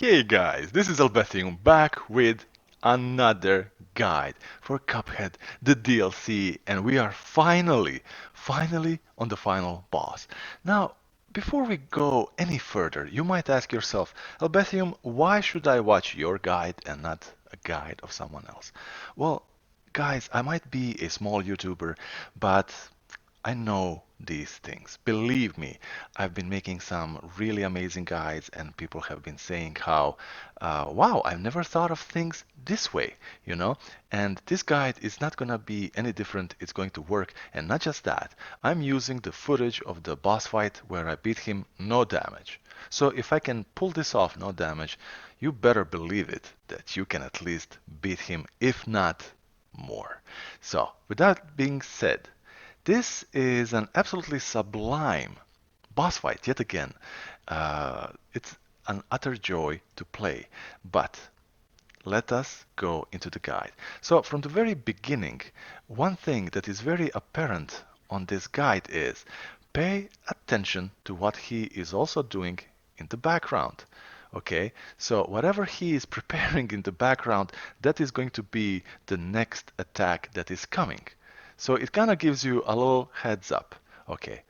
Hey guys, this is Albethium back with another guide for Cuphead, the DLC, and we are finally on the final boss. Now, before we go any further, you might ask yourself, Albethium, why should I watch your guide and not a guide of someone else? Well, guys, I might be a small YouTuber, but I know these things. Believe me, I've been making some really amazing guides, and people have been saying how, wow, I've never thought of things this way, you know? And this guide is not going to be any different. It's going to work. And not just that, I'm using the footage of the boss fight where I beat him no damage. So if I can pull this off no damage, you better believe it that you can at least beat him, if not more. So, with that being said, this is an absolutely sublime boss fight, yet again. It's an utter joy to play, but let us go into the guide. So, from the very beginning, one thing that is very apparent on this guide is pay attention to what he is also doing in the background. Okay, so whatever he is preparing in the background, that is going to be the next attack that is coming. So it kind of gives you a little heads up. Okay,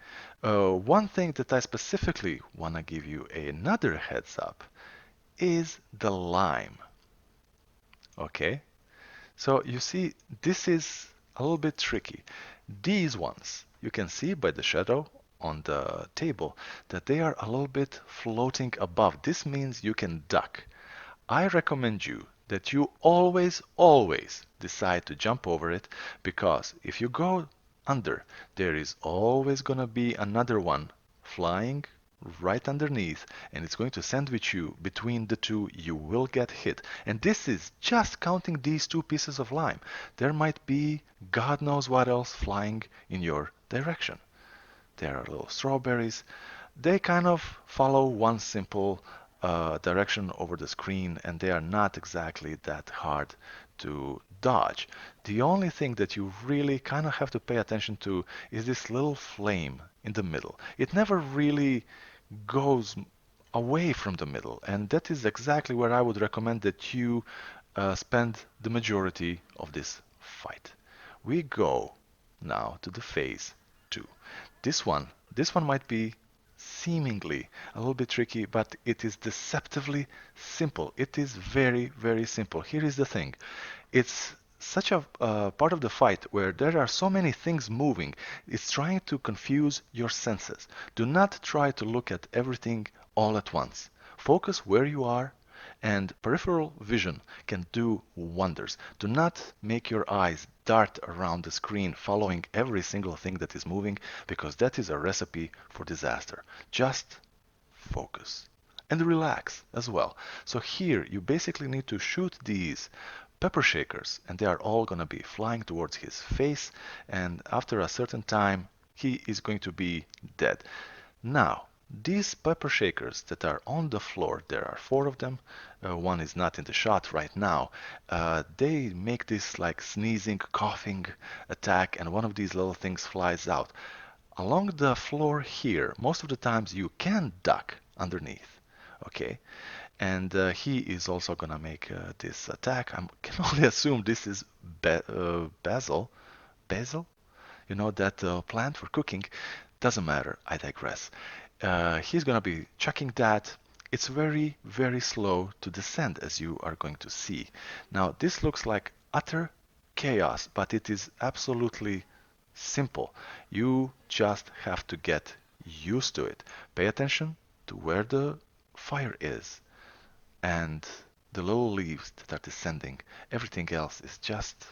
one thing that I specifically want to give you another heads up is the lime. Okay, so you see, this is a little bit tricky. These ones, you can see by the shadow on the table that they are a little bit floating above. This means you can duck. I recommend you that you always decide to jump over it, because if you go under, there is always gonna be another one flying right underneath, and it's going to sandwich you between the two. You will get hit. And this is just counting these two pieces of lime. There might be God knows what else flying in your direction. There are little strawberries. They kind of follow one simple direction over the screen, and they are not exactly that hard to dodge. The only thing that you really kind of have to pay attention to is this little flame in the middle. It never really goes away from the middle, and that is exactly where I would recommend that you spend the majority of this fight. We go now to the phase 2. This one might be seemingly a little bit tricky, but it is deceptively simple. It is very simple. Here is the thing. It's such a part of the fight where there are so many things moving. It's trying to confuse your senses. Do not try to look at everything all at once. Focus where you are, and peripheral vision can do wonders. Do not make your eyes dart around the screen following every single thing that is moving, because that is a recipe for disaster. Just focus and relax as well. So here you basically need to shoot these pepper shakers, and they are all going to be flying towards his face, and after a certain time he is going to be dead. Now, these pepper shakers that are on the floor, there are four of them. One is not in the shot right now. They make this like sneezing, coughing attack, and one of these little things flies out. Along the floor here, most of the times you can duck underneath. Okay, and he is also gonna make this attack. I can only assume this is basil, you know, that plant for cooking. Doesn't matter, I digress. He's gonna be chucking that. It's very slow to descend, as you are going to see. Now, this looks like utter chaos, but it is absolutely simple. You just have to get used to it. Pay attention to where the fire is and the little leaves that are descending. Everything else is just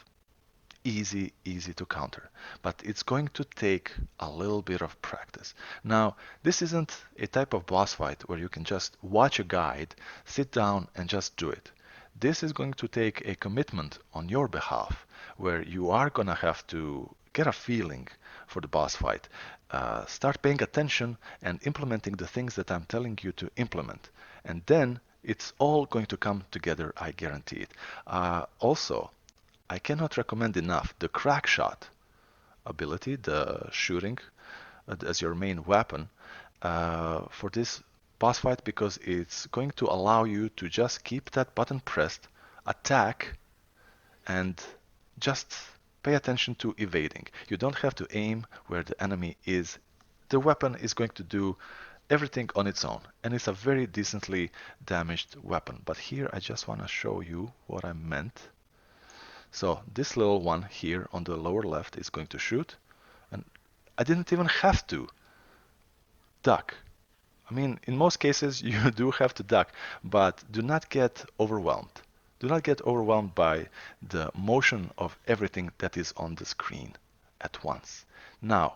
easy to counter, but it's going to take a little bit of practice. Now, this isn't a type of boss fight where you can just watch a guide, sit down and just do it. This is going to take a commitment on your behalf, where you are gonna have to get a feeling for the boss fight, start paying attention and implementing the things that I'm telling you to implement, and then it's all going to come together, I guarantee it. Also, I cannot recommend enough the crack shot ability, the shooting as your main weapon. For this boss fight because it's going to allow you to just keep that button pressed, attack, and just pay attention to evading. You don't have to aim where the enemy is. The weapon is going to do everything on its own, and it's a very decently damaged weapon. But here I just want to show you what I meant. So this little one here on the lower left is going to shoot, and I didn't even have to duck. I mean, in most cases you do have to duck, but do not get overwhelmed. Do not get overwhelmed by the motion of everything that is on the screen at once. Now,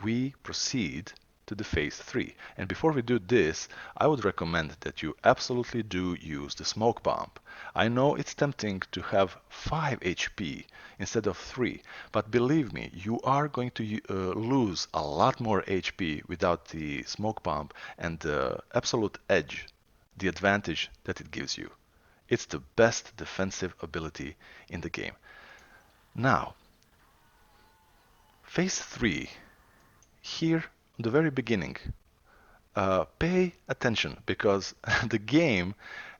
we proceed to the phase 3. And before we do this, I would recommend that you absolutely do use the smoke bomb. I know it's tempting to have 5 HP instead of 3, but believe me, you are going to lose a lot more HP without the smoke bomb and the absolute edge, the advantage that it gives you. It's the best defensive ability in the game. Now, phase 3. Here, in the very beginning, pay attention because the game,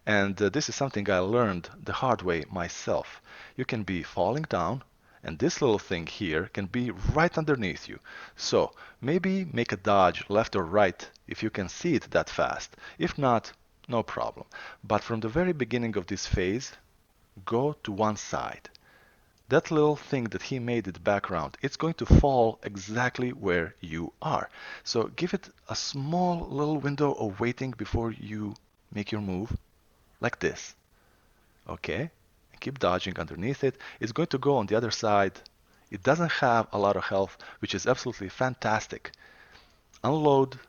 and this is something I learned the hard way myself, you can be falling down and this little thing here can be right underneath you. So maybe make a dodge left or right if you can see it that fast. If not, no problem. But from the very beginning of this phase, go to one side. That little thing that he made in the background, it's going to fall exactly where you are. So give it a small little window of waiting before you make your move, like this. Okay? And keep dodging underneath it. It's going to go on the other side. It doesn't have a lot of health, which is absolutely fantastic. Unload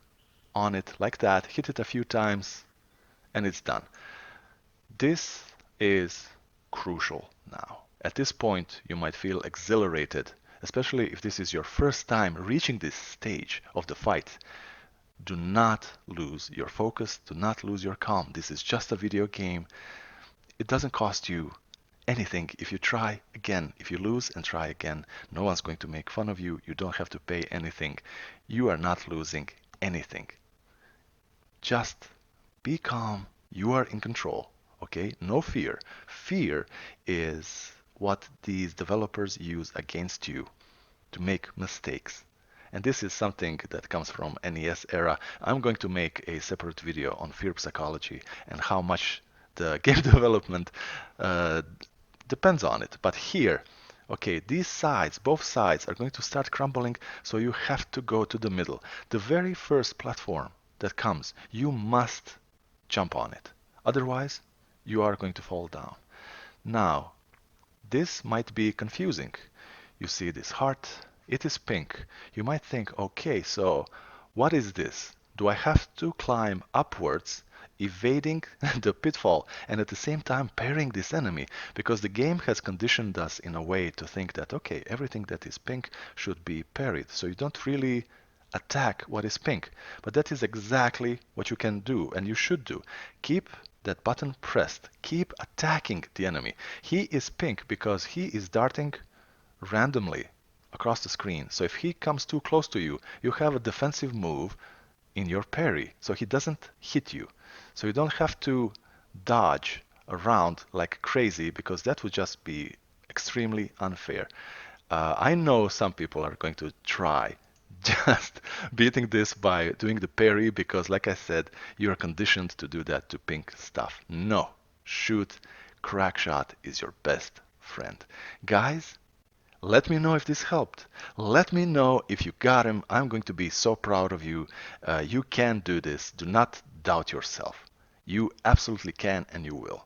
on it like that, hit it a few times, and it's done. This is crucial now. At this point, you might feel exhilarated, especially if this is your first time reaching this stage of the fight. Do not lose your focus, do not lose your calm. This is just a video game. It doesn't cost you anything if you try again. If you lose and try again, no one's going to make fun of you. You don't have to pay anything. You are not losing anything. Just be calm. You are in control. Okay? No fear. Fear is what these developers use against you to make mistakes. And this is something that comes from NES era. I'm going to make a separate video on fear psychology and how much the game development depends on it. But here, okay, these sides, both sides are going to start crumbling, so you have to go to the middle. The very first platform that comes, you must jump on it. Otherwise, you are going to fall down. Now, this might be confusing. You see this heart, it is pink. You might think, okay, so what is this? Do I have to climb upwards, evading the pitfall, and at the same time parrying this enemy? Because the game has conditioned us in a way to think that, okay, everything that is pink should be parried. So you don't really attack what is pink. But that is exactly what you can do and you should do. Keep that button pressed. Keep attacking the enemy. He is pink because he is darting randomly across the screen. So if he comes too close to you, you have a defensive move in your parry. So he doesn't hit you. So you don't have to dodge around like crazy because that would just be extremely unfair. I know some people are going to try just beating this by doing the parry because, like I said, you're conditioned to do that to pink stuff. No, shoot, crack shot is your best friend. Guys, let me know if this helped. Let me know if you got him. I'm going to be so proud of you. You can do this. Do not doubt yourself. You absolutely can and you will.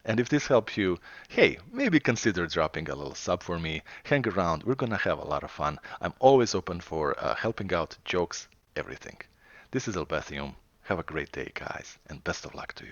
And if this helps you, hey, maybe consider dropping a little sub for me. Hang around. We're going to have a lot of fun. I'm always open for helping out, jokes, everything. This is Albathium. Have a great day, guys, and best of luck to you.